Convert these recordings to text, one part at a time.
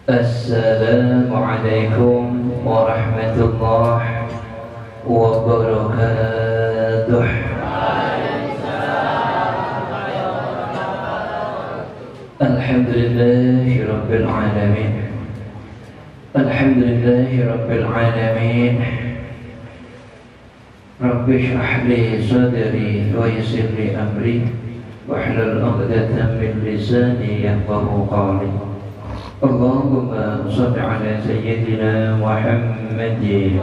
Assalamualaikum warahmatullahi wabarakatuh. Alhamdulillahi rabbil alamin. Alhamdulillahi rabbil alamin. Rabbi shrah li sadri wa yassir li amri wahlul 'uqdatam min lisani yafqahu qawli. Allahumma shalli ala sayyidina Muhammadin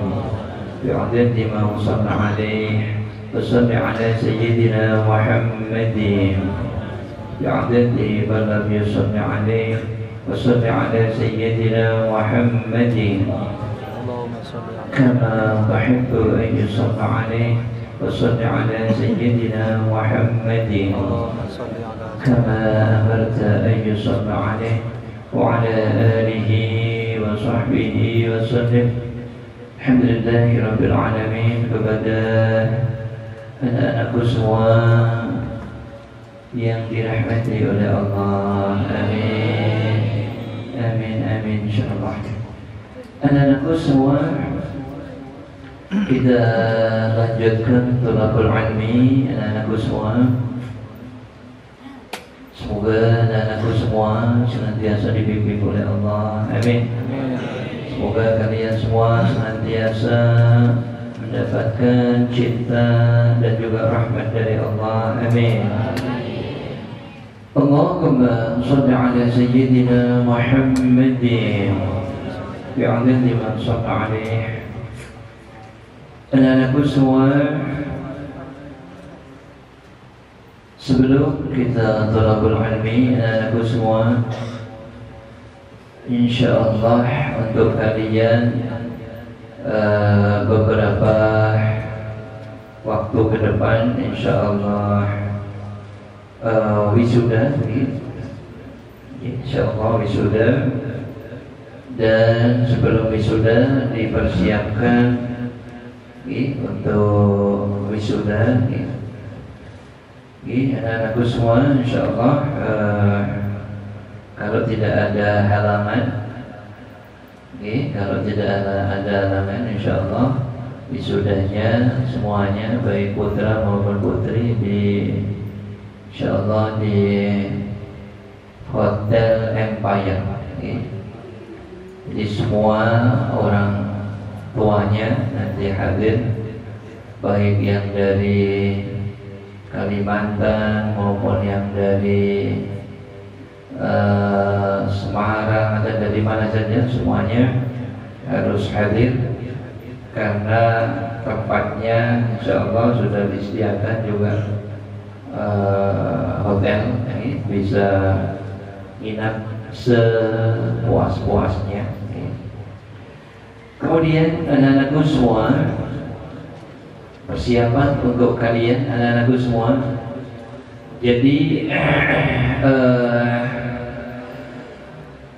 bi'adadi ma shalla alaihi wa shalli ala sayyidina Muhammadin bi'adadi ma lam yusalli alaihi wa shalli ala sayyidina Muhammadin kama tuhibbu an yusalla alaihi wa shalli ala sayyidina Muhammadin kama amarta an yusalla alaihi wa ala alihi wa sahbihi wa sallim. Alhamdulillahi rabbil alamin. Kepada anak-anakku semua yang dirahmati oleh Allah, amin amin amin insyaallah. Anak-anakku semua, kita lanjutkan thalabul ilmi. Anak-anakku semua, semoga anak-anakku semua senantiasa dibimbing oleh Allah, amin. Semoga kalian semua senantiasa mendapatkan cinta dan juga rahmat dari Allah, amin. Allahumma shalli ala sayyidina Muhammadin bi'adadi man shalla alaihi. Anak-anakku semua, sebelum kita thalabul ilmi, anak-anakku semua, insyaallah untuk kalian beberapa waktu ke depan insyaallah wisuda, insyaallah wisuda, dan sebelum wisuda dipersiapkan untuk wisuda. Anak-anakku semua, insyaallah kalau tidak ada halangan, kalau tidak ada halangan, insyaallah wisudanya semuanya baik putra maupun putri insyaallah di Hotel Empire. Jadi semua orang tuanya nanti hadir, baik yang dari Kalimantan maupun yang dari Semarang atau dari mana saja, semuanya harus hadir karena tempatnya insyaallah sudah disediakan juga hotel, bisa nginap sepuas-puasnya. Kemudian anak-anakku semua, persiapan untuk kalian anak-anakku semua. Jadi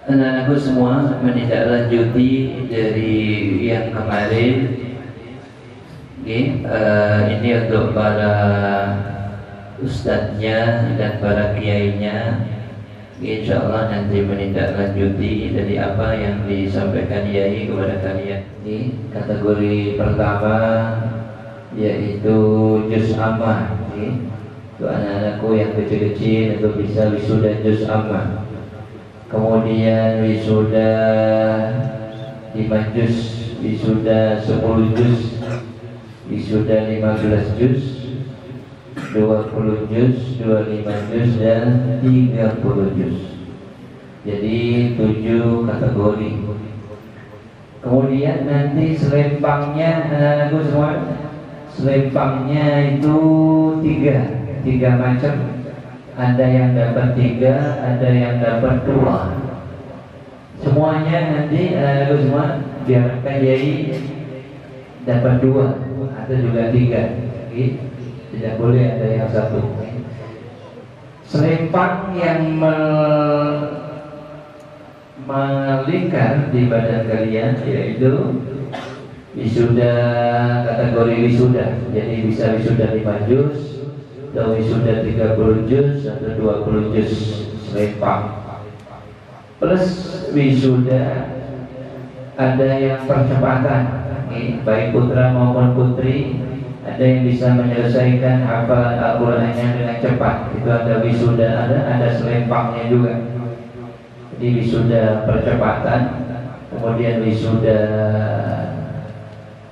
anak-anakku semua menindaklanjuti dari yang kemarin. Ini untuk para ustadznya dan para kiainya, insyaallah nanti menindaklanjuti dari apa yang disampaikan kiai kepada kalian. Ini kategori pertama yaitu juz ammah. Untuk anak-anakku yang kecil-kecil itu bisa wisuda juz ammah. Kemudian wisuda 5 juz, wisuda 10 juz, wisuda 15 juz, 20 juz, 25 juz, dan 30 juz. Jadi 7 kategori. Kemudian nanti selempangnya, anak-anakku semua, selempangnya itu 3 macam. Ada yang dapat 3, ada yang dapat 2. Semuanya nanti anak-anakku semua diharapkan yai dapat 2 atau juga 3. Tidak boleh ada yang 1. Selempang yang melingkar di badan kalian yaitu wisuda, kategori wisuda. Jadi bisa wisuda 5 juz, atau wisuda 30 juz, atau 20 juz selempang. plus wisuda ada yang percepatan, baik putra maupun putri, ada yang bisa menyelesaikan hafalan Al-Qur'annya dengan cepat, itu ada wisuda, ada selempangnya juga. Jadi wisuda percepatan, kemudian wisuda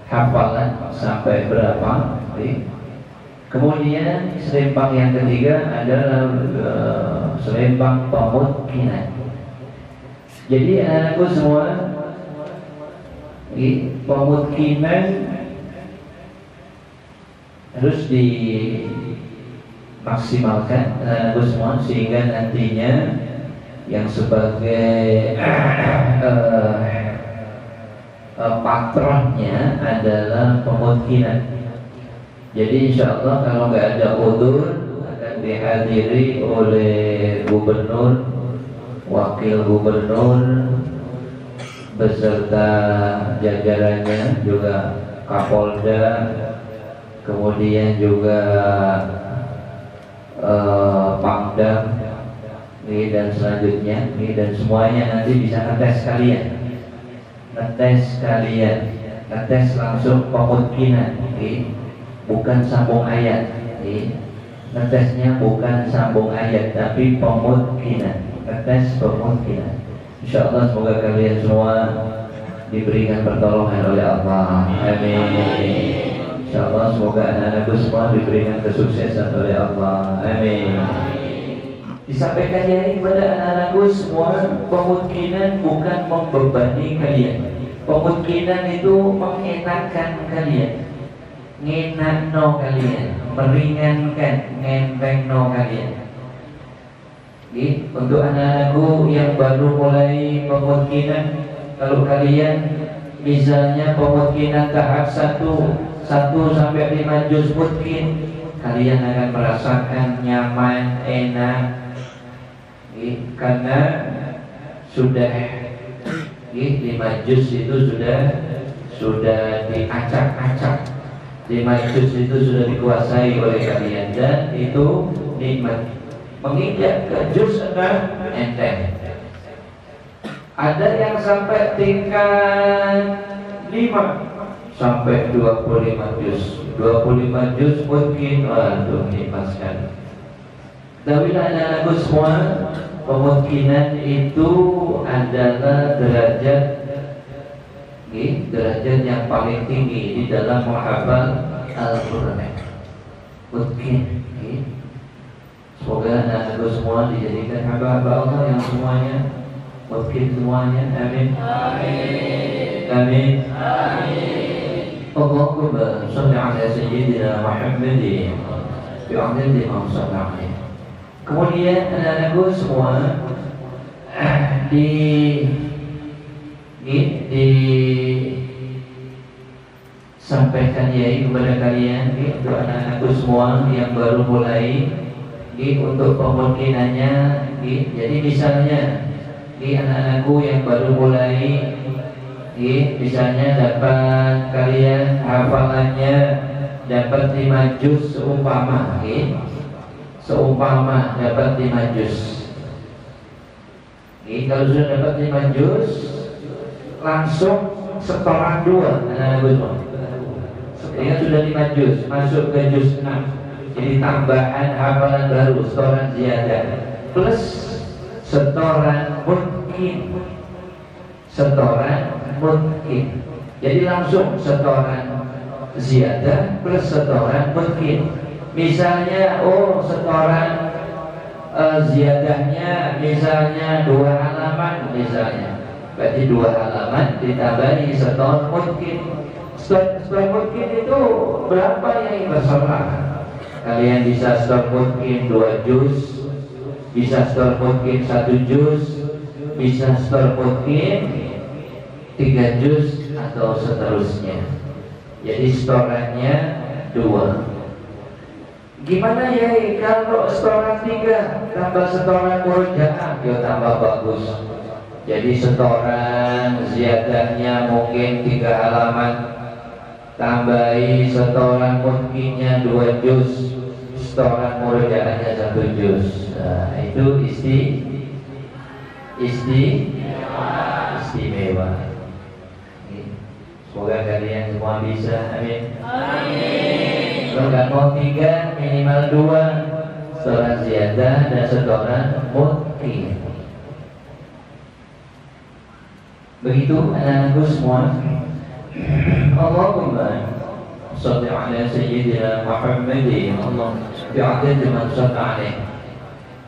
hafalan sampai berapa, kemudian selempang yang ketiga adalah selempang pemutkinan. Jadi anakku semua, pemutkinan harus dimaksimalkan anakku semua, sehingga nantinya yang sebagai patronnya adalah pemutkinan. Jadi insya Allah kalau nggak ada udzur akan dihadiri oleh gubernur, wakil gubernur beserta jajarannya, juga Kapolda, kemudian juga Pangdam, dan selanjutnya, dan semuanya nanti bisa ngetes langsung pemutkinan, bukan sambung ayat, ngetesnya bukan sambung ayat tapi pemutkinan, ngetes pemutkinan. Insyaallah semoga kalian semua diberikan pertolongan oleh Allah, amin. Insyaallah semoga anak-anakku semua diberikan kesuksesan oleh Allah, amin. Disampaikan ya kepada anak-anakku semua, pemutkinan bukan membebani kalian. Pemutkinan itu mengenakan kalian, ngenakno kalian, meringankan, ngentengno kalian. Untuk anak-anakku yang baru mulai pemutkinan, kalau kalian misalnya pemutkinan tahap 1 sampai 5 juz mutkin, kalian akan merasakan nyaman, enak, karena sudah 5 juz itu sudah diacak-acak, 5 juz itu sudah dikuasai oleh kalian, dan itu nikmat. Menginjak ke juz 6 enteng. Ada yang sampai tingkat 5 sampai 25 juz. 25 juz mungkin, waduh nikmat sekali. Tapi anak-anakku semua, pemutkinan itu adalah derajat yang paling tinggi di dalam menghafal Al-Qur'an. Mutkin. Semoga anak-anakku semua dijadikan hamba-hamba Allah yang semuanya mutkin semuanya. Amin. Amin. Allahumma shalli ala sayyidina Muhammadin bi'adadi ma shalla alaihi. Kemudian anak-anakku semua disampaikan ya kepada kalian, untuk anak-anakku semua yang baru mulai, untuk pemutkinannya. Jadi misalnya anak-anakku yang baru mulai, misalnya dapat kalian hafalannya dapat 5 juz seumpama dapat 5 juz. Kalau sudah dapat 5 juz, langsung setoran 2 anak-anakku semua. Jadi sudah 5 juz, masuk ke juz 6. Jadi tambahan hafalan baru, setoran ziyadah, plus setoran mungkin. Jadi langsung setoran ziyadah plus setoran mungkin. Misalnya, setoran ziyadahnya misalnya 2 halaman misalnya, berarti 2 halaman ditambahi setoran mungkin. Setoran mungkin itu berapa yang berserah? Kalian bisa setor mungkin 2 juz, bisa setor mungkin 1 juz, bisa setor mungkin 3 juz, atau seterusnya. Jadi setorannya 2. Gimana ya kalau setoran 3 tambah setoran murojaah, ya tambah bagus. Jadi setoran ziyadahnya mungkin 3 halaman, tambahi setoran mungkinnya 2 juz, setoran murojaahnya 1 juz. Nah, itu Istimewa. Semoga kalian semua bisa. Amin. Kalau nggak mau 3, minimal 2. Setoran ziyadah dan setoran mutqin. Begitu anak-anakku semua. Allahumma shalli ala sayyidina Muhammadin bi'adadi man shalla alaih.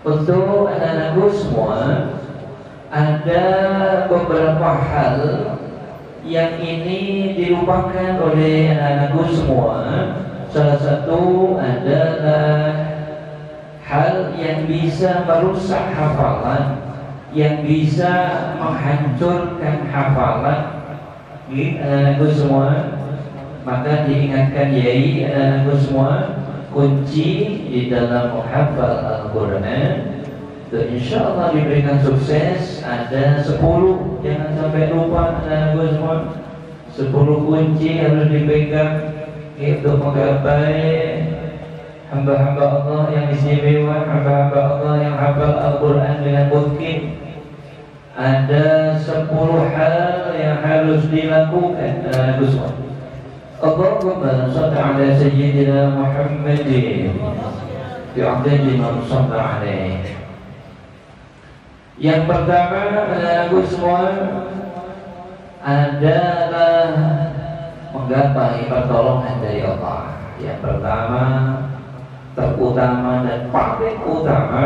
Untuk anak-anakku semua, ada beberapa hal yang ini dilupakan oleh anak-anakku semua. Salah satu adalah hal yang bisa merusak hafalan, yang bisa menghancurkan hafalan. Anak-anakku semua, maka diingatkan yai anak-anakku semua, kunci di dalam menghafal Al-Quran itu insya Allah diberikan sukses ada 10. Jangan sampai lupa anak-anakku semua. 10 kunci harus dipegang untuk menggapai hamba-hamba Allah yang istimewa, hamba-hamba Allah yang hafal Al-Quran dengan mungkin. Ada 10 hal yang harus dilakukan anak-anakku semua. Allahumma shalli ala sayyidina Muhammadin bi'adadi man shalla alaih. Yang pertama anak-anakku semua adalah menggapai pertolongan dari Allah. Yang pertama, terutama dan paling utama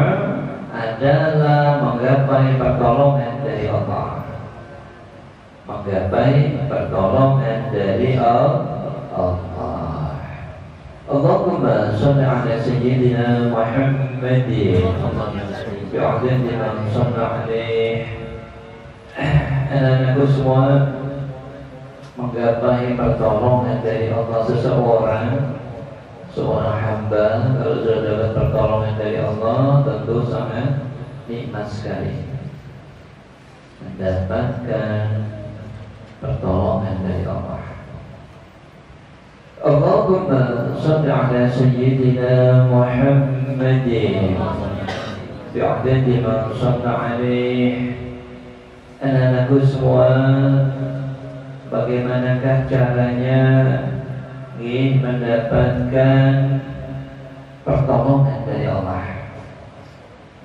adalah menggapai pertolongan dari Allah. Menggapai pertolongan dari Allah. Allahumma shalli ala sayyidina Muhammadin bi'adadi man shalla alaih. Anak-anakku semua, menggapai pertolongan dari Allah seorang hamba kalau sudah dapat pertolongan dari Allah tentu sangat nikmat sekali mendapatkan pertolongan dari Allah. Allahumma shalli ala sayyidina Muhammadin bi'adadi man shalla alaih. Anak-anakku semua, bagaimanakah caranya mendapatkan pertolongan dari Allah?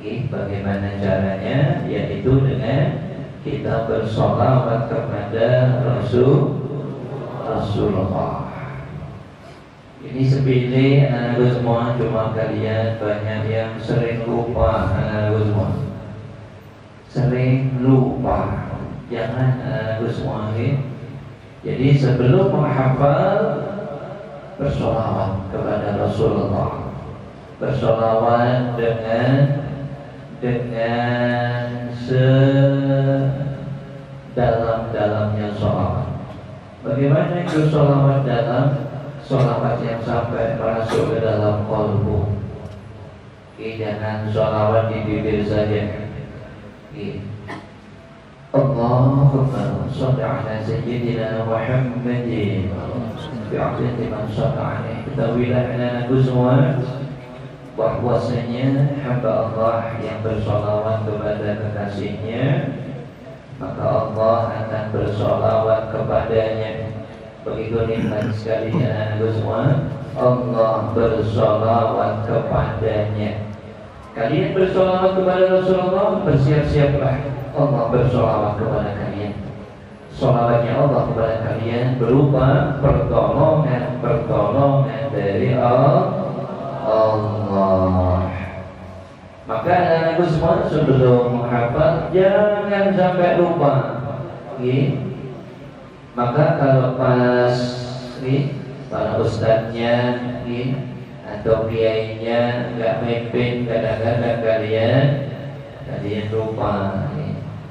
Bagaimana caranya? Yaitu dengan kita bersolawat kepada Rasulullah. Ini sepele anak-anakku semua, cuma kalian banyak yang sering lupa. Anak-anakku semua sering lupa. Jangan anak-anakku semua Jadi sebelum menghafal, bersolawat kepada Rasulullah. Bersolawat dengan sedalam-dalamnya solawat. Bagaimana itu solawat dalam? Solawat yang sampai masuk ke dalam qalbu. Jangan solawat di bibir saja. Allahumma shalli ala sayyidina Muhammadin bi'adadi man shalla alaih. Ketahuilah anak-anakku semua bahwasanya hamba Allah yang bersolawat kepada kekasihnya, maka Allah akan bersolawat kepadanya. Begitu nikmat sekali anak-anakku semua, Allah bersolawat kepadanya. Kalian bersolawat kepada Rasulullah, bersiap-siaplah Allah bersolawat kepada kalian. Solawatnya Allah kepada kalian berupa pertolongan dari Allah. Maka anak-anakku semua, sebelum menghafal jangan sampai lupa. Maka kalau pas para ustadznya atau kiainya nggak mimpin, kadang-kadang kalian lupa.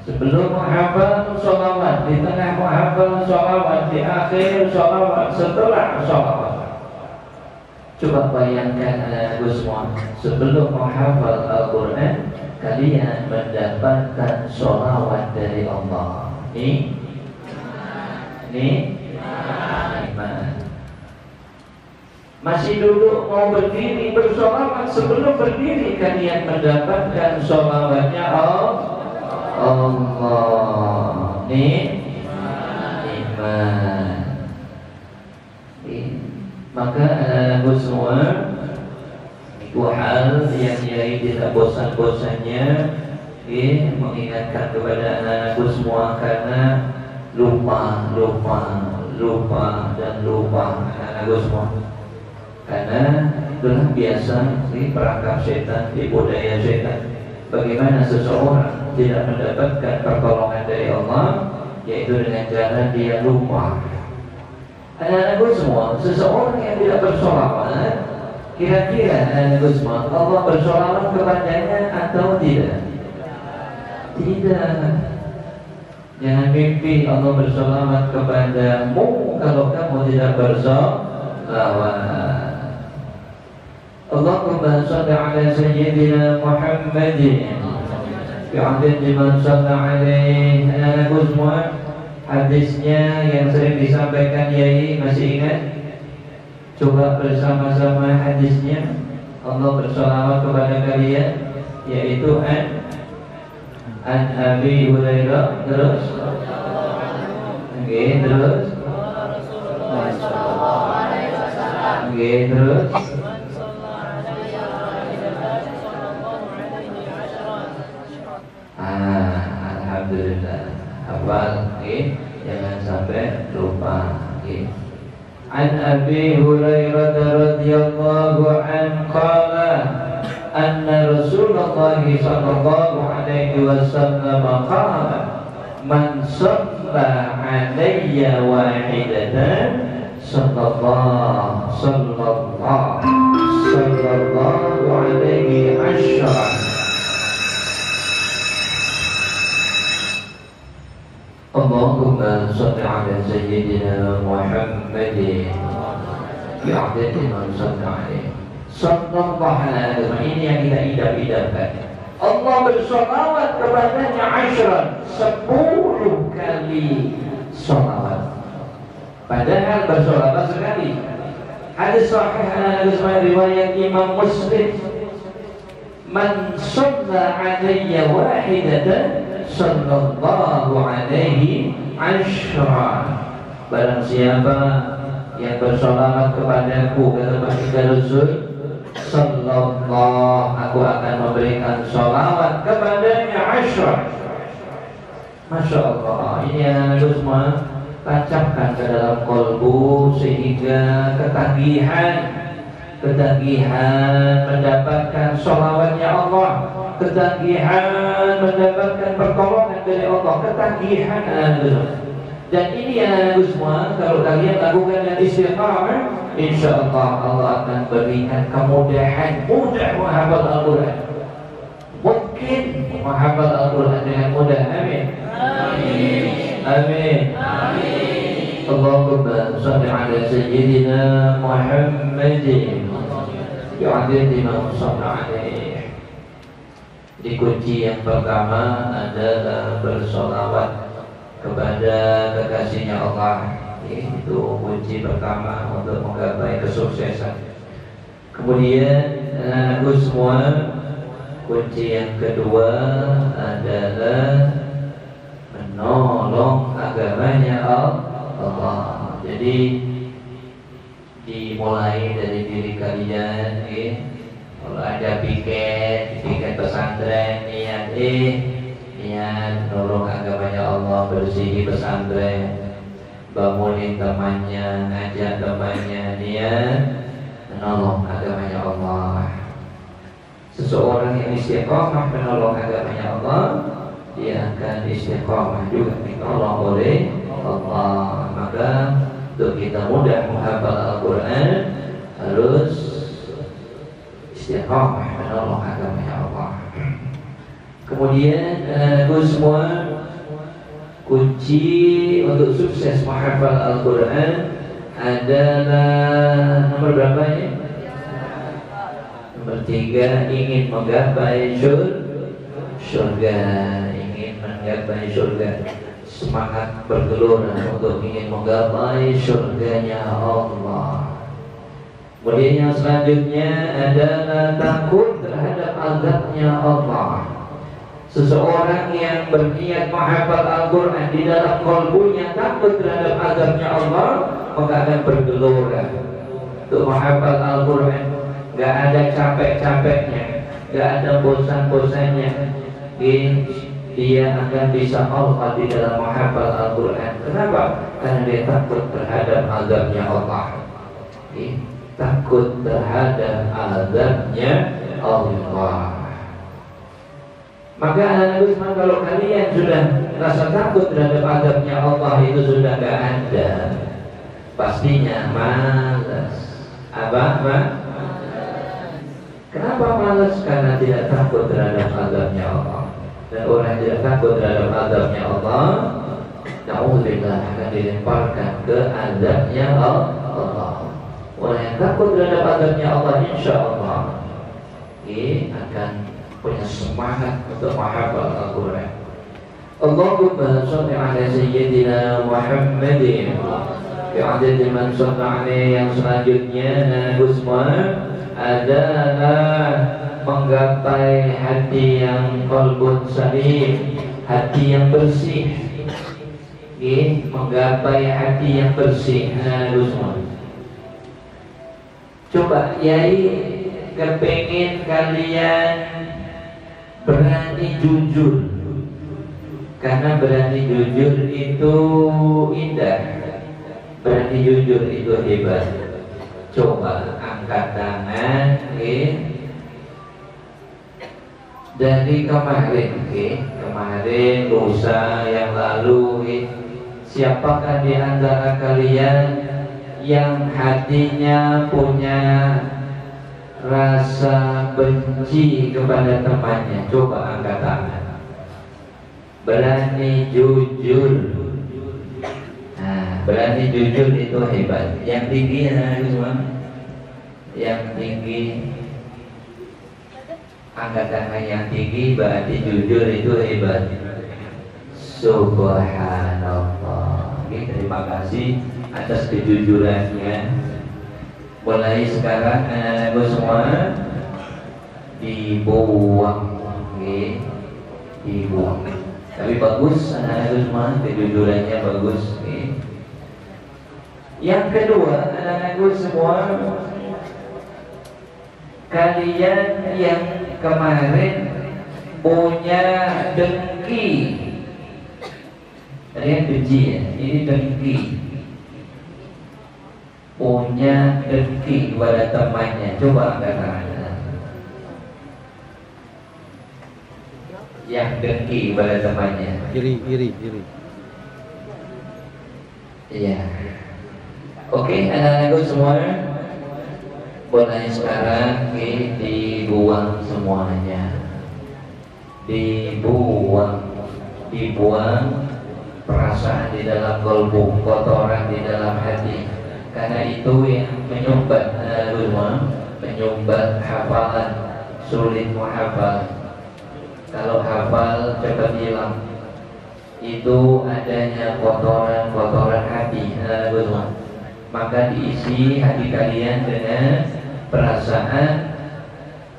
Sebelum menghafal sholawat, di tengah menghafal sholawat, di akhir sholawat, setelah sholawat. Coba bayangkan anak-anakku semua, sebelum menghafal Al-Quran, kalian mendapatkan sholawat dari Allah. Ini iman. Masih duduk mau berdiri bersholawat, sebelum berdiri kalian mendapatkan sholawatnya Allah. Allah nikmat. Maka anak-anakku semua, itu hal yang Kiai tidak bosan-bosannya mengingatkan kepada anak-anakku semua, karena lupa dan lupa anak-anakku semua. Karena itulah biasa perangkap setan, tipu daya setan. Bagaimana seseorang tidak mendapatkan pertolongan dari Allah, yaitu dengan cara dia lupa. Anak-anakku semua, seseorang yang tidak bersolawat, kira-kira anak-anakku semua, Allah bersolawat kepadanya atau tidak? Tidak. Jangan mimpi Allah bersolawat kepadamu kalau kamu tidak bersolawat. Allahumma salli ala sayyidina Muhammadin bi'adad liman salla alaih. Anak-anakku semua, hadisnya yang sering disampaikan Yai masih ingat? Coba bersama-sama hadisnya. Allah bersolawat kepada kalian, yaitu an Abi Hurairah, terus terus terus alhamdulillah, hafal, jangan sampai lupa. An Abi Hurairah radhiyallahu anhu qala anna Rasulullah sallallahu alaihi wasallam qala man shalla alayya wahidatan sallallahu alaihi asyara. Allahumma salli ala sayyidina Muhammadin bi'adad man shalla alaihi sallallahu alaihi wasallam. Ini yang kita idam-idamkan. Allah bersolawat kepadanya 10 kali solawat. Padahal bersolawat sekali. Hadis sahih riwayat Imam Muslim, man shalla alayya wahidatan sallallahu alaihi asyra. Barang siapa yang bersolawat kepadaku, kata baginda Rasul sallallahu, aku akan memberikan solawat kepadanya asyra. Masya Allah. Ini anak-anak semua tancapkan ke dalam kolbu, sehingga ketagihan mendapatkan solawatnya Allah, ketagihan mendapatkan pertolongan dari Allah, ketagihan. Dan ini anak-anakku semua, kalau kalian lakukan dengan istiqamah, insya Allah Allah akan berikan kemudahan, mudah menghafal Al-Quran. Mungkin menghafal Al-Quran dengan mudah. Amin. Amin. Amin. Amin. Allahumma salli ala sayyidina Muhammadin bi'adad man shalla alaihi. Di kunci yang pertama adalah bersolawat kepada kekasihnya Allah. Itu kunci pertama untuk menggapai kesuksesan. Kemudian anakku semua, kunci yang kedua adalah menolong agamanya Allah. Jadi dimulai dari diri kalian. Kalau ada piket pesantren, niat nolong agamanya Allah, bersihi pesantren, bangunin temannya, ngajak temannya, niat menolong agamanya Allah. Seseorang yang istiqamah menolong agamanya Allah, dia akan istiqamah juga ditolong oleh Allah. Maka untuk kita mudah menghafal Al-Quran, harus istiqamah menolong agamanya Allah. Kemudian semua, kunci untuk sukses menghafal Al-Quran adalah nomor berapa ya? Nomor 3, ingin menggapai surga, ingin menggapai surga, semangat bergelora untuk ingin menggapai surganya Allah. Kemudian yang selanjutnya adalah takut terhadap azabnya Allah. Seseorang yang berniat menghafal Al-Quran di dalam qalbunya takut terhadap azabnya Allah, maka akan bergelora untuk menghafal Al-Quran. Gak ada capek-capeknya, gak ada bosan-bosannya. Dia akan bisa Allah di dalam menghafal Al-Quran. Kenapa? Karena dia takut terhadap azabnya Allah. Takut terhadap azabnya Allah. Maka anak-anak Usman, kalau kalian sudah rasa takut terhadap azabnya Allah itu sudah gak ada, pastinya malas. Apa? Kenapa malas? Karena tidak takut terhadap azabnya Allah. Dan orang yang tidak takut terhadap azabnya Allah, na'udzubillah, akan dilemparkan ke azabnya Allah. Orang yang takut terhadap azabnya Allah, insya Allah akan punya semangat untuk menghafal Al-Quran. Allahumma sholli ala sayyidina Muhammadin. Adad man shalla alaihi. Yang selanjutnya Gusma adalah menggapai hati yang qalbun salim, hati yang bersih. Menggapai hati yang bersih. Gusma, coba Yai kepengin kalian berani jujur, karena berani jujur itu indah, berani jujur itu hebat. Coba angkat tangan, dari kemarin, kemarin lusa yang lalu, siapakah di antara kalian yang hatinya punya rasa benci kepada temannya? Coba angkat tangan. Berani jujur. Nah, berani jujur itu hebat. Yang tinggi semua, yang tinggi, angkat tangan yang tinggi, berarti jujur itu hebat. Subhanallah. Terima kasih atas kejujurannya. Mulai sekarang anak-anakku semua dibuang, dibuang. Tapi bagus anak-anakku semua, kejujurannya bagus. Yang kedua, anak-anakku semua, kalian yang kemarin punya dengki, kalian benci ya, ini dengki. Punya dengki kepada temannya, coba angkat tangan. Yang dengki kepada temannya, iri. Iya. Oke, anak-anakku semua, mulai sekarang dibuang semuanya, dibuang perasaan di dalam kalbu, kotoran di dalam hati. Karena itu yang menyumbat menyumbat hafalan, sulit menghafal. Kalau hafal cepat hilang. Itu adanya kotoran hati. Maka diisi hati kalian dengan perasaan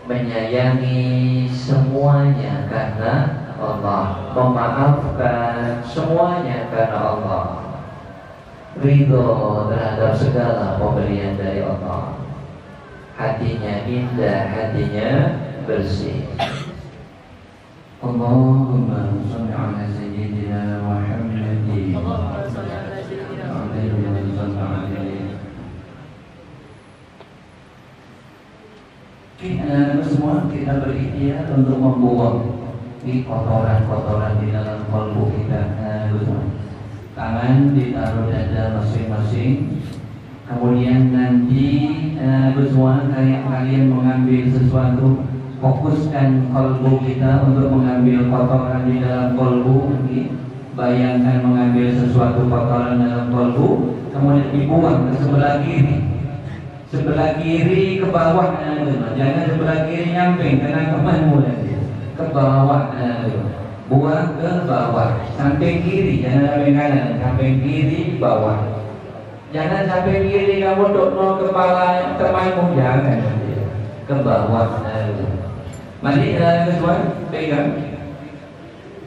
menyayangi semuanya karena Allah, memaafkan semuanya karena Allah, ridho terhadap segala pemberian dari Allah. Hatinya indah, hatinya bersih. Allahumma sholli ala sayyidina Muhammadin. Semua kita berikhtiar untuk membuang di kotoran-kotoran di dalam kalbu kita. Tangan ditaruh dada masing-masing. Kemudian nanti semua kalian mengambil sesuatu, fokuskan kalbu kita untuk mengambil kotoran di dalam kalbu. Bayangkan mengambil sesuatu kotoran dalam kalbu, kemudian dibuang ke sebelah kiri. Sebelah kiri ke bawah, jangan sebelah kiri nyamping kena temanmu nanti. Ke bawah, buang ke bawah. Samping kiri, jangan samping kanan. Samping kiri, bawah. Jangan samping kiri kamu dok kepala temanmu, jangan. Ke bawah. Mari semua pegang.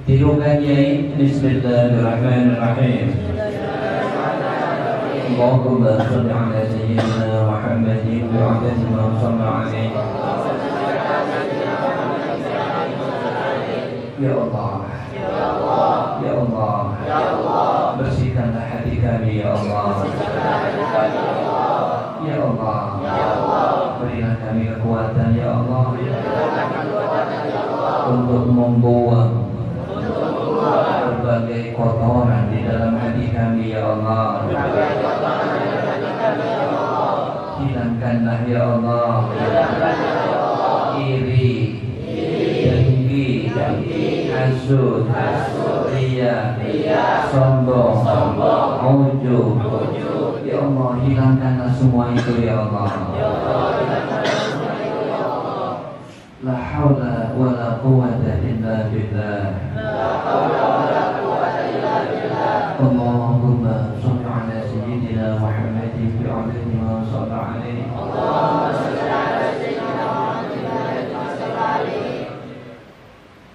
Tirukan Yai. Bismillahirrahmanirrahim. Allahumma shalli ala sayyidina Muhammadin wa ala alihi wa sahbihi. Ya Allah, ya Allah, bersihkanlah hati kami ya Allah. Ya Allah, berilah kami kekuatan ya Allah untuk membuang berbagai kotoran di dalam hati kami ya Allah. Hilangkanlah ya Allah iri, dengki, hasud, ria, sombong, ujub. Ya Allah, hilangkanlah semua itu ya Allah. La haula wa la quwwata illa billah. Allahumma shalli ala sayyidina Muhammadin wa ala alihi wa sahbihi.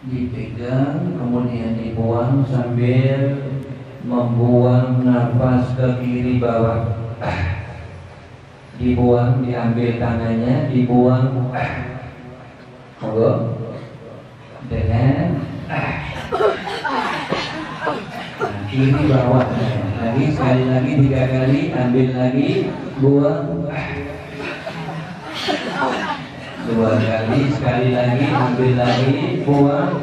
Dipegang kemudian dibuang sambil membuang nafas ke kiri bawah. Dibuang, diambil tangannya, dibuang dengan kiri bawah. Lagi sekali lagi, 3 kali, ambil lagi, buang 2 kali, sekali lagi, ambil lagi, buang.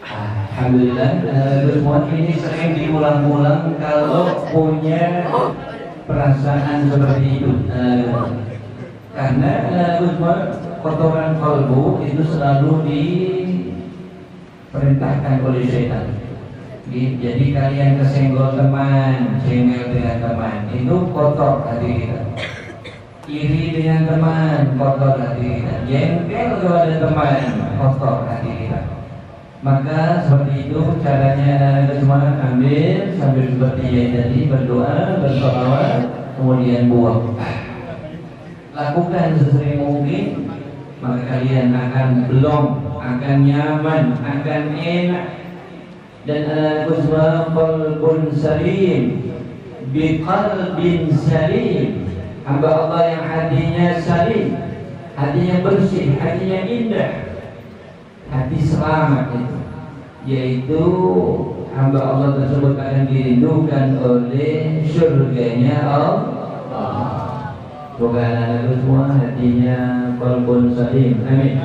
Alhamdulillah, semua ini sering diulang-ulang kalau punya perasaan seperti itu. Karena kotoran kalbu itu selalu diperintahkan oleh syaitan. Jadi kalian kesenggol teman, cengel dengan teman, itu kotor hati kita. Iri dengan teman, kotor hati kita. Jengkel kepada teman, kotor hati kita. Maka seperti itu caranya semua, ambil sambil seperti yang tadi, berdoa, bersolawat, kemudian buang. Lakukan sesering mungkin, maka kalian akan belum, akan nyaman, akan enak. Dan al-quswa qalbun salim biqalbin salim. Hamba Allah yang hatinya salim, hatinya bersih, hatinya indah, hati selamat itu, yaitu hamba Allah tersebut akan dirindukan oleh surganya Allah. Semoga anak-anak semua hatinya qalbun salim. Amin.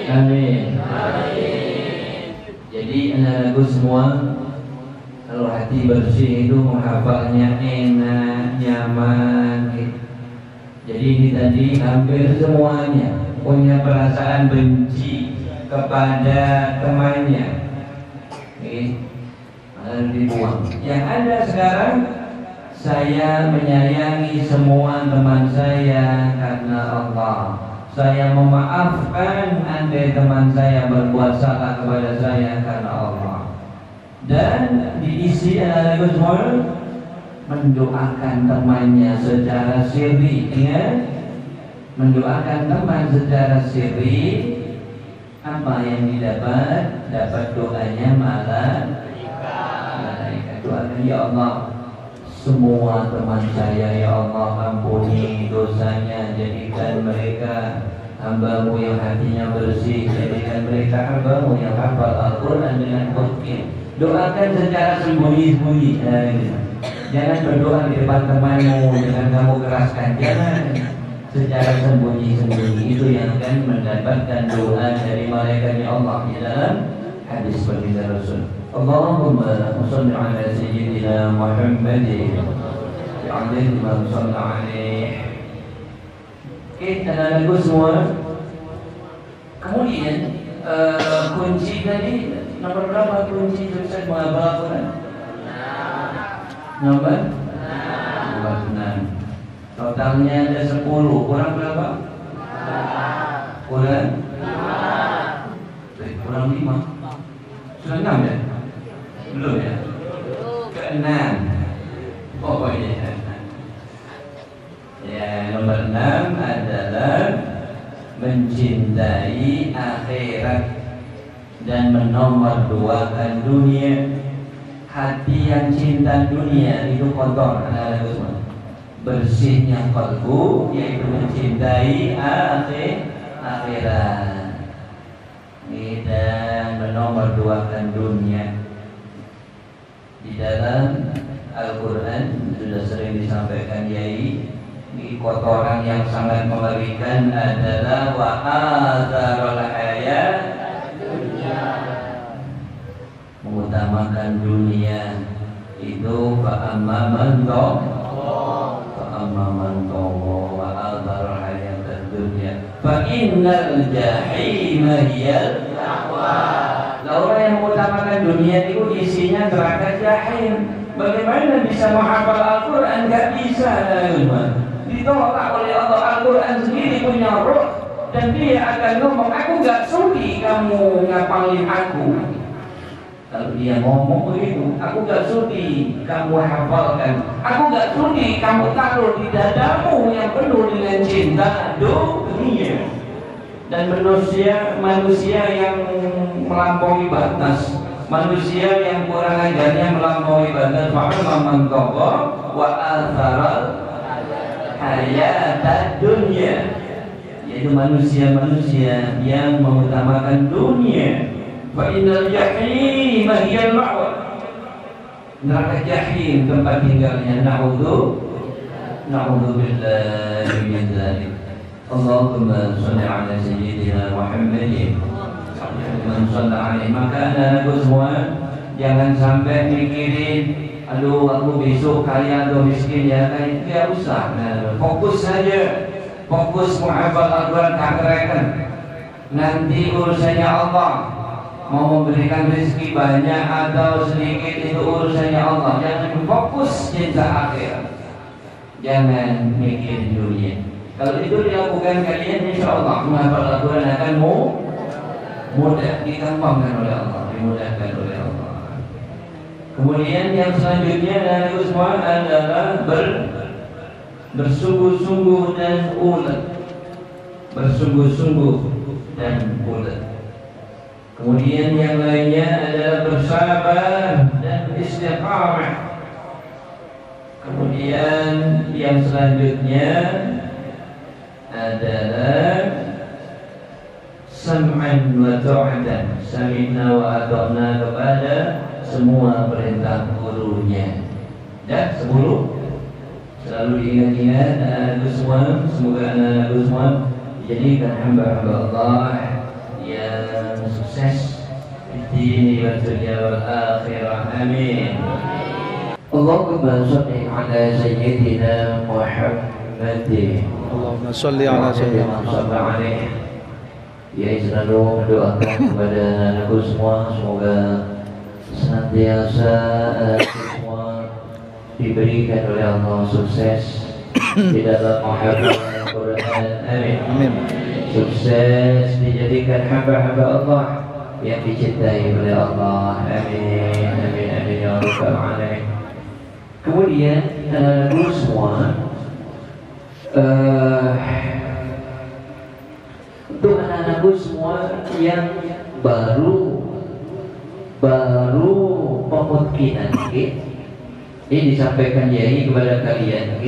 Amin. Jadi anak-anakku semua, kalau hati bersih itu menghafalnya enak, nyaman gitu. Jadi ini tadi hampir semuanya punya perasaan benci kepada temannya, lalu dibuang. Yang ada sekarang, saya menyayangi semua teman saya karena Allah. Saya memaafkan andai teman saya berbuat salah kepada saya karena Allah. Dan diisi anak-anakku semua mendoakan temannya secara sirri, ingat, mendoakan teman secara sirri. Apa yang didapat? Dapat doanya malaikat. Doakan, ya Allah, semua teman saya, ya Allah, ampuni dosanya, jadikan mereka hamba-Mu yang hatinya bersih, jadikan mereka hamba-Mu yang hafal Al-Quran dengan mungkin. Doakan secara sembunyi-sembunyi. Jangan berdoa di depan temanmu dengan kamu keraskan. Jangan, secara sembunyi-sembunyi. Itu yang akan mendapatkan doa dari malaikatnya Allah di dalam hadis baginda Rasul. Allahumma shalli ala sayyidina Muhammadin wa ala alihi wa sahbihi. Oke, anak-anakku semua. Kemudian kunci tadi nomor berapa kunci sukses menghafal Al-Quran? Nomor 6. Totalnya ada 10. Kurang berapa? Kurang 5. Sudah 6 ya? Belum ya? Ke-6. Pokoknya ya, nomor 6 adalah mencintai akhirat dan menomorduakan dunia. Hati yang cinta dunia itu kotor, anak-anakku semua. Bersihnya kalbu yaitu mencintai akhirat dan menomorduakan dunia. Di dalam Al-Quran sudah sering disampaikan Yai, ini kotoran yang sangat mengerikan adalah wa azarul hayat, mengutamakan dunia itu fa'amman tawa wa azarul hayat dunia fa innal jahima hiyal ma'wa. Orang yang mengutamakan dunia itu isinya neraka jahim. Bagaimana bisa menghafal Al-Quran? Gak bisa, ditolak oleh Allah. Al-Quran sendiri punya roh dan dia akan ngomong, aku gak sudi kamu ngapalin aku. Kalau dia ngomong begitu, aku gak sudi kamu hafalkan, aku gak sudi kamu taruh di dadamu yang penuh dengan cinta dunia. Dan manusia yang melampaui batas, manusia yang kurang ajarnya melampaui batas, fa'amman tawa wa atharal hayatad dunya, yaitu manusia-manusia yang mengutamakan dunia. Fa innal jahim hiyal ma'wa, neraka jahim tempat tinggalnya. Na'udzu billahi min dzalik. Allahumma shalli ala sayyidina Muhammadin man shalla alaihi. Maka anak-anakku semua, jangan sampai mikirin aduh aku besok kaya atau miskin ya, kayak tidak usah. Fokus saja, fokus menghafal Al-Quran, kakrekan. Nanti urusannya Allah, mau memberikan rezeki banyak atau sedikit itu urusannya Allah. Jangan fokus cinta akhirat, jangan mikir dunia. Kalau itu dilakukan kalian, insya Allah menghafal Al-Quran akan mudah, dikembangkan oleh Allah, dimudahkan oleh Allah. Kemudian yang selanjutnya dari semua adalah bersungguh-sungguh dan ulet, bersungguh-sungguh dan ulet. Kemudian yang lainnya adalah bersabar dan istiqamah. Kemudian yang selanjutnya adalah sam'an wa ta'atan, sami'na wa ata'na kepada semua perintah gurunya. Dan 10 selalu diingat-ingat anak-anakku semua. Semoga anak-anakku semua dijadikan hamba-hamba Allah yang sukses di dunia wa dunya wal akhirah. Amin. Allahumma shalli ala sayyidina Muhammadin. Allahumma shalli ala sayyidina Muhammad. Ya, selalu mendoakan kepada anakku semua, semoga senantiasa semua diberikan oleh Allah sukses di dalam menghafal Al-Quran. Amin. Amin. Sukses dijadikan hamba-hamba Allah yang dicintai oleh Allah. Amin. Amin. Amin ya rabbal alamin. Kemudian anakku semua, untuk anak-anakku semua yang baru pemungkinan, ini disampaikan Yai kepada kalian.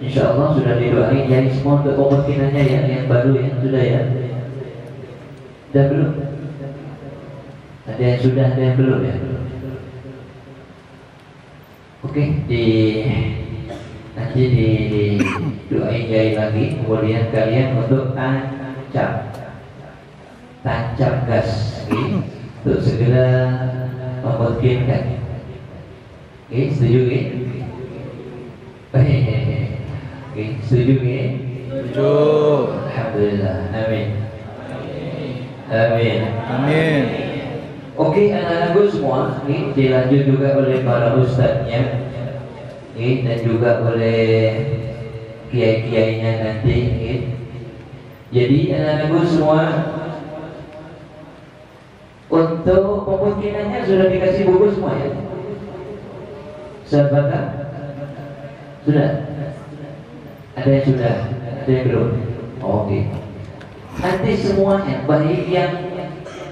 Insya Allah sudah didoain Yai semua untuk pemungkinannya ya, yang baru ya, sudah ya? Sudah belum? Ada yang sudah, ada yang belum ya? Oke, nanti didoain Yai lagi. Kemudian kalian untuk tancap gas untuk segera memungkinkan. Setuju ya? Setuju ya? Setuju. Alhamdulillah. Amin. Amin. Amin. Oke, anak-anakku semua, ini dilanjut juga oleh para ustadznya, dan juga oleh kiai-kiainya nanti. Jadi anak-anakku semua, untuk pemungkinannya sudah dikasih buku semua ya? Sahabat sudah? Ada yang sudah? Ada yang belum? Oke. Nanti semuanya, baik yang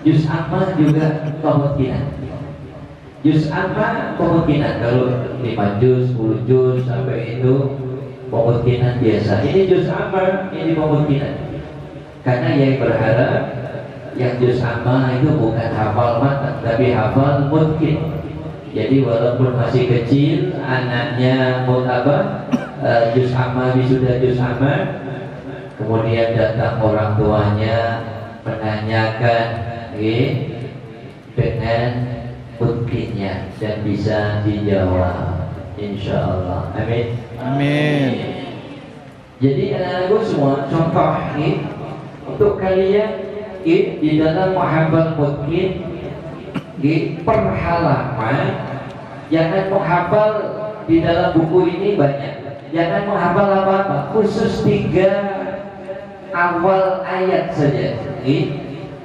juz amma juga kemungkinan. Juz amma kemungkinan, kalau 5 juz, 10 juz sampai itu kemungkinan biasa. Ini juz amma, ini kemungkinan. Karena yang berharap yang juz amma itu bukan hafal matan, tapi hafal mungkin. Jadi walaupun masih kecil, anaknya juz amma, wisuda juz amma, kemudian datang orang tuanya menanyakan dengan mungkinnya dan bisa dijawab, insya Allah. Amin. Amin. Jadi anak-anakku semua, contoh untuk kalian di dalam menghafal mungkin per halaman, jangan menghafal di dalam buku ini banyak. Jangan menghafal apa-apa, khusus 3 awal ayat saja.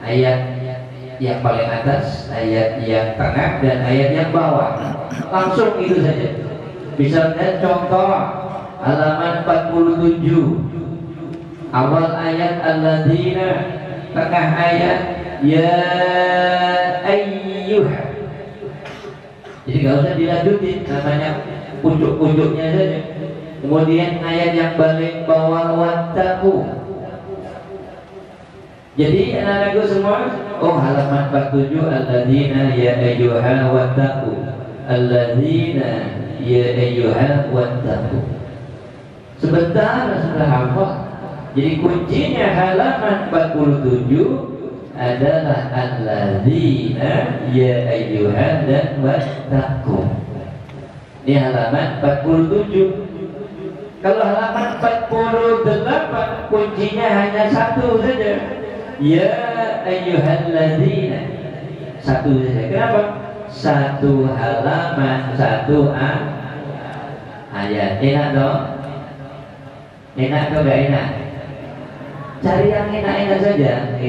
Ayat yang paling atas, ayat yang tengah, dan ayat yang bawah. Langsung itu saja. Misalnya contoh halaman 47, awal ayat alladzina, tengah ayat ya ayyuh. Jadi gak usah dilanjutin, namanya pucuk-pucuknya saja. Kemudian ayat yang paling bawah wattaqu. Jadi anak-anakku semua, halaman 47, alladzina ya ayyuha wattaqu, alladzina ya ayyuha wattaqu. Sebentar sudah hafal. Jadi kuncinya halaman 47 adalah alladzina ya ayyuha dan wattaqu. Ini halaman 47. Kalau halaman 48 kuncinya hanya satu saja, ya ayyuhalladzina, satu saja. Kenapa? Satu halaman, satu ayat. Enak dong? Enak atau gak enak? Cari yang enak-enak saja.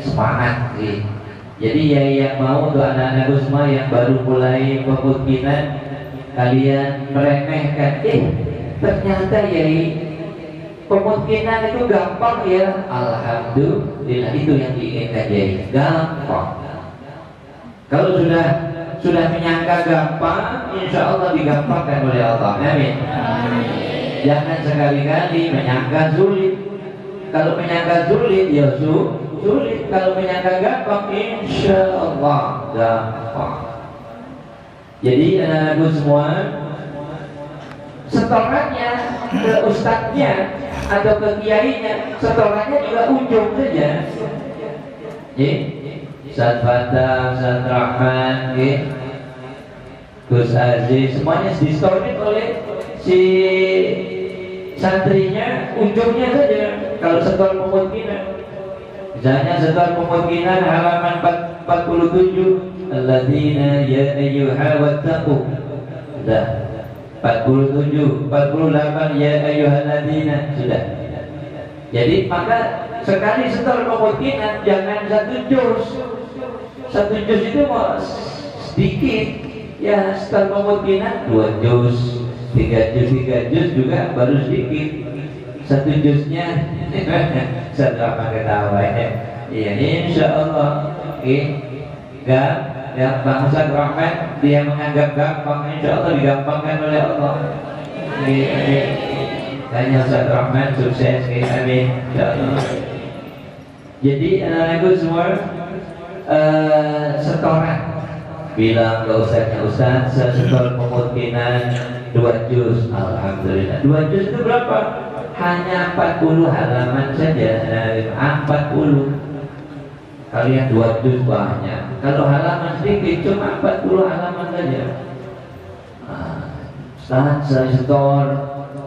Semangat. Jadi ya yang mau untuk anak-anakku semua yang baru mulai pemungkinan, kalian meremehkan, ternyata ya pemungkinan itu gampang ya. Alhamdulillah, itu yang diinginkan ya, gampang. Kalau sudah menyangka gampang, insya Allah digampangkan oleh Allah. Amin. Jangan sekali-kali menyangka sulit. Kalau menyangka sulit ya sulit. Kalau menyangka gampang, insya Allah gampang. Jadi anak-anakku semua, setorannya ke ustadznya atau ke kiainya, setorannya juga ujung saja. Ustadz Fatah, Ustadz Rahman, Gus Aziz, semuanya disetorin oleh si santrinya, ujungnya saja. Kalau setor pemungkinan, misalnya setor pemungkinan halaman 47, alladzina ya ayyuha wattaqu. Sudah. 47, 48 ya ayyuhalladzina, sudah. Jadi maka sekali setor pemungkinan jangan satu juz. Satu juz itu mau sedikit. Ya setor pemungkinan 2 juz, 3 juz juga baru sedikit. Satu juznya setelah ketawa ya. Iya, insya Allah. Ya, Bang Ustadz Rahman, dia menganggap gampang, insya Allah digampangkan oleh Allah. Amin. Tanya Ustadz Rahman sukses, amin, insya Allah. Jadi anak-anakku semua, setoran bilang ke ustadznya, Ustadz saya setor pemungkinan 2 juz. Alhamdulillah. 2 juz itu berapa? Hanya 40 halaman saja. 40. Kalian 2 juz banyak. Kalau halaman sedikit cuma 40 halaman saja. Ustaz saya setor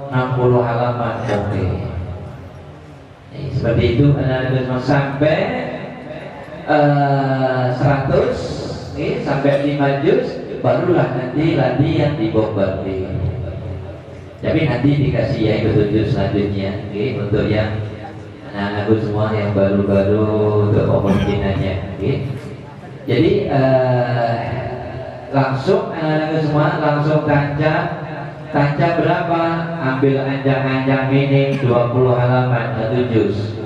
60 halaman. Oke. Seperti itu anak-anak sampai 100, sampai 5 juz, barulah nanti latihan di Bombardier. Tapi nanti dikasih ya petunjuk selanjutnya, untuk yang anak-anakku semua yang baru-baru untuk pemungkinannya. Jadi langsung anak-anakku semua langsung tancap Tancap berapa? Ambil anjang-anjang minim 20 halaman, 1 juz.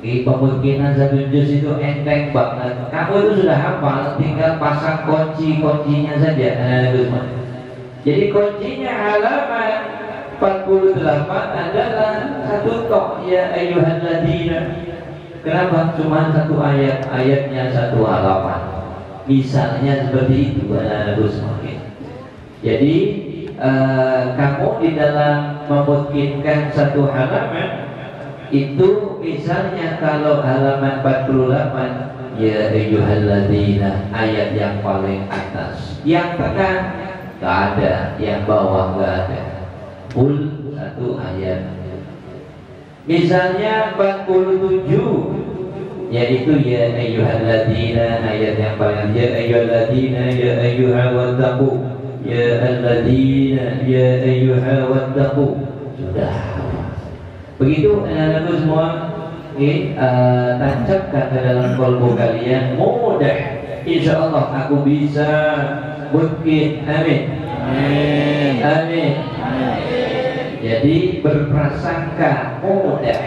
Di pemungkinan 1 juz itu enteng banget. Kamu itu sudah hafal, tinggal pasang kunci-kuncinya saja. Jadi kuncinya halaman 48 adalah satu tok, ya ayyuhalladzina. Kenapa? Cuma satu ayat, ayatnya 1 halaman. Misalnya seperti itu, anak-anakku semuanya. Jadi kamu di dalam memungkinkan 1 halaman itu, misalnya kalau halaman 48, ya ayyuhalladzina, ayat yang paling atas, yang tengah nggak ada, yang bawah nggak ada, full 1 ayat. Misalnya 47, yaitu ya ayyuhalladzina, ayat yang paling, ya ayyuhalladzina ya ayyuhawattaqu, ya alladzina ya ayyuhawattaqu. Sudah. Begitu anak-anakku semua, tancapkan ke dalam kolbu kalian, mudah. Insya Allah aku bisa mungkin. Amin. Amin. Amin. Jadi berprasangka mudah,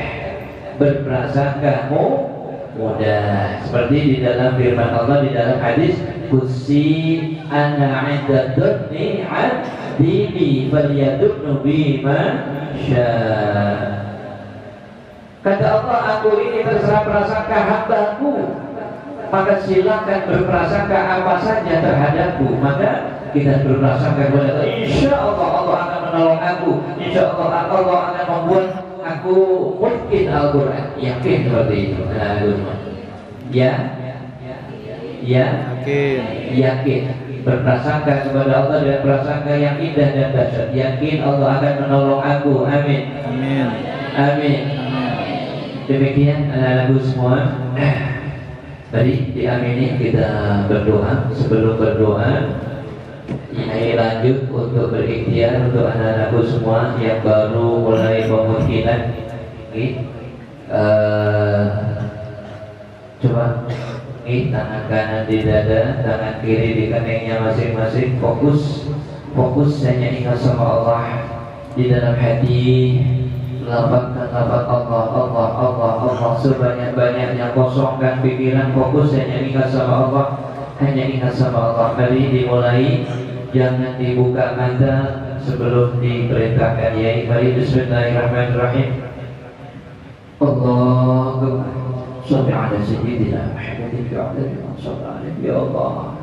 berprasangka mudah. Seperti di dalam firman Allah di dalam hadis qudsi, ana 'inda dhanni 'abdi bi falyadunnu bima syaa. Kata Allah, aku ini terserah prasangka hambaku, maka silakan berprasangka apa saja terhadapku. Maka kita berprasangka kepada Allah, insya Allah Allah akan menolong aku, insya Allah Allah akan membuat aku mungkin Al-Quran. Yakin seperti itu. Ya, yakin. Berprasangka kepada Allah dengan prasangka yang indah dan dahsyat. Yakin Allah akan menolong aku. Amin. Amin. Amin. Demikian anak-anakku semua. Tadi diamini, kita berdoa. Sebelum berdoa, ini lanjut untuk berikhtiar untuk anak-anakku semua yang baru mulai pemungkinan. Coba tangan kanan di dada, tangan kiri di keningnya masing-masing. Fokus hanya ingat sama Allah di dalam hati. Lafazkan lafaz Allah, Allah, Allah, Allah sebanyak-banyaknya. Kosongkan pikiran, fokus hanya ingat sama Allah, hanya ingat sama Allah. Mari dimulai, jangan dibuka mata sebelum diperintahkan. Yai, mari bismillahirrahmanirrahim. Allahumma shalli ala sayyidina Muhammadin wa ala alihi wa sahbihi. Ya Allah,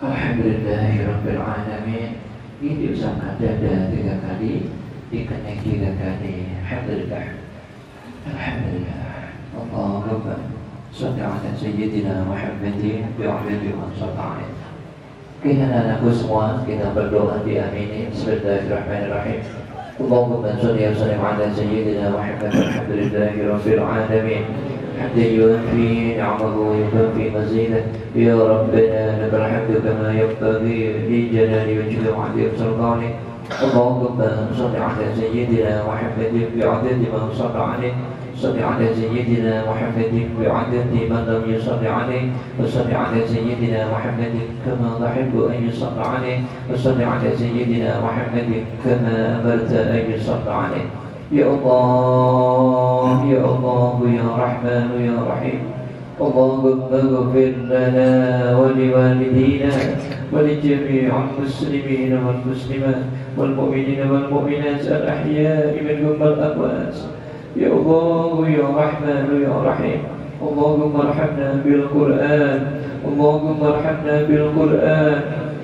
Alhamdulillahirabbil alamin. Ini diusahakan dada 3 kali, dikening 3 kali. Alhamdulillah. Alhamdulillah. Allahumma shalli ala sayyidina Muhammadin wa ala alihi wa sahbihi. Kita anakku semua, kita berdoa diamini. Bismillahirrahmanirrahim. Allahumma shalli wa sallim ala sayyidina Muhammad. Alhamdulillahirabbil alamin. حمدا يوفي نعمه ويكفي مزيده. يا ربنا لك الحمد كما ينبغي لجلال وجهك وعظيم سلطانك. اللهم صل على سيدنا محمد بعدد من صلى عليه. صل على سيدنا محمد بعدد من لم يصل عليه. وصل على سيدنا محمد كما تحب أن يصلى عليه. وصل على سيدنا محمد كما أمرت أن يصلى عليه. يا الله يا الله يا رحمن يا رحيم. اللهم اغفر لنا ولوالدينا ولجميع المسلمين والمسلمات والمؤمنين والمؤمنات الأحياء منهم والأموات. يا الله يا رحمن يا رحيم. اللهم ارحمنا بالقرآن. اللهم ارحمنا بالقرآن.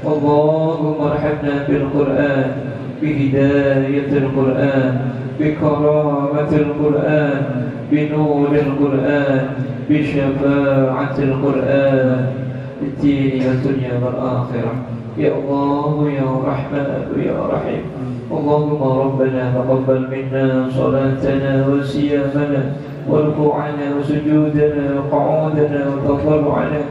اللهم ارحمنا بالقرآن بهداية القرآن بكرامة القرآن بنور القرآن بشفاعة القرآن في الدين والدنيا والآخرة. يا الله يا رحمن يا رحيم. اللهم ربنا تقبل منا صلاتنا وصيامنا وركوعنا وسجودنا وقعودنا وتضرعنا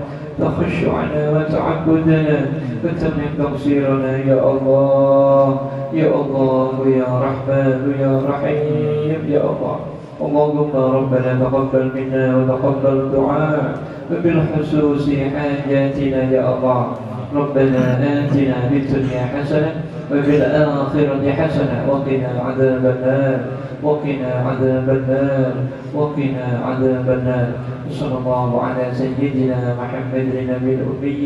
تخشعنا وتعبدنا وتمم تقصيرنا يا الله يا الله يا رحمن يا رحيم يا الله. اللهم ربنا تقبل منا وتقبل دعاء وبالخصوص حاجاتنا يا الله. ربنا آتنا في الدنيا حسنة وفي الآخرة حسنة وقنا عذاب النار وقنا عذاب النار وقنا عذاب النار. صلى الله على سيدنا محمد النبي الأمي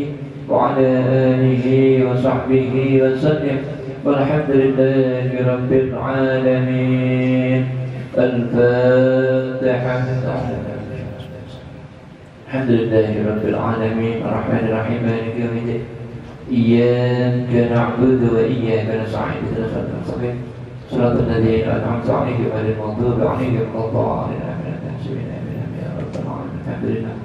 وعلى آله وصحبه وسلم والحمد لله رب العالمين. الفاتحة. الحمد لله رب العالمين الرحمن الرحيم مالك يوم الدين إياك نعبد وإياك نستعين اهدنا الصراط المستقيم صراط الذين أنعمت عليهم غير المغضوب عليهم ولا الضالين آمين يا رب العالمين. Alhamdulillah.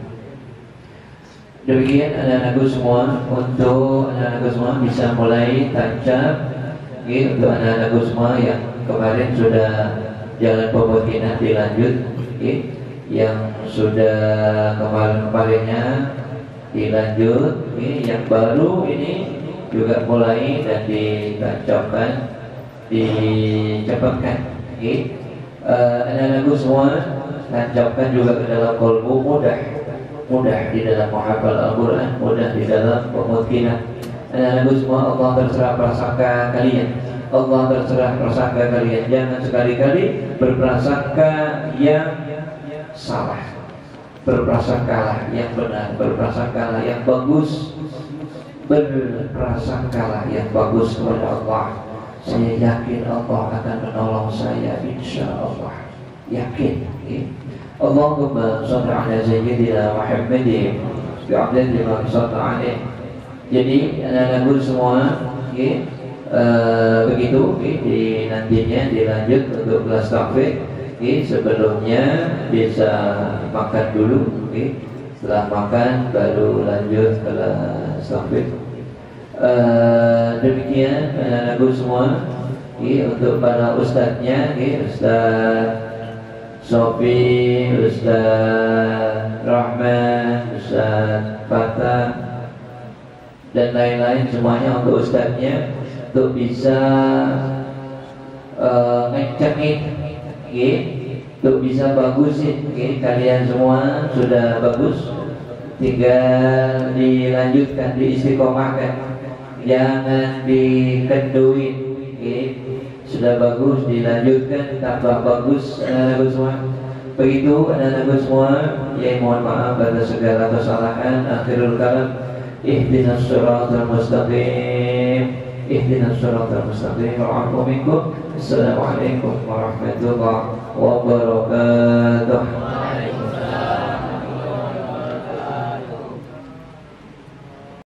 Demikian anak-anakku semua, untuk anak-anakku semua bisa mulai tancap. Untuk anak-anakku semua yang kemarin sudah jalan pemutihan dilanjut, yang sudah kemarin-kemarinnya dilanjut, yang baru ini juga mulai dan ditancapkan, dicepatkan. Anak-anakku semua tancapkan juga ke dalam kolbu, mudah di dalam menghafal Al-Quran, mudah di dalam pemutihan. Anak-anakku semua, Allah terserah prasangka kalian. Allah terserah prasangka kalian. Jangan sekali-kali berprasangka yang salah, berprasangkalah yang benar, berprasangkalah yang bagus, berprasangkalah yang bagus kepada Allah. Saya yakin Allah akan menolong saya, insya Allah. Yakin. Allahumma shalli ala sayyidina Muhammadin bi'adadi ma sallata alaih. Jadi anak-anakku semua, begitu di nantinya dilanjut untuk kelas tahfidz. Sebelumnya bisa makan dulu, setelah makan baru lanjut kelas tahfidz. Demikian anak-anakku semua. Untuk para ustadznya, Ustadz Sofi, Ustadz Rahman, Ustadz Fatah dan lain-lain semuanya, untuk ustadznya untuk bisa ngencengin, untuk bisa bagusin. Kalian semua sudah bagus, tinggal dilanjutkan, diistiqomahkan, jangan dikenduin. Sudah bagus, dilanjutkan, tambah bagus anak-anakku semua. Begitu anak-anakku semua, ya mohon maaf atas segala kesalahan. Akhirul kalam, ihdinas siratal mustaqim, ihdinas siratal mustaqim. Wa'alaikum minkum. Assalamualaikum warahmatullahi wabarakatuh.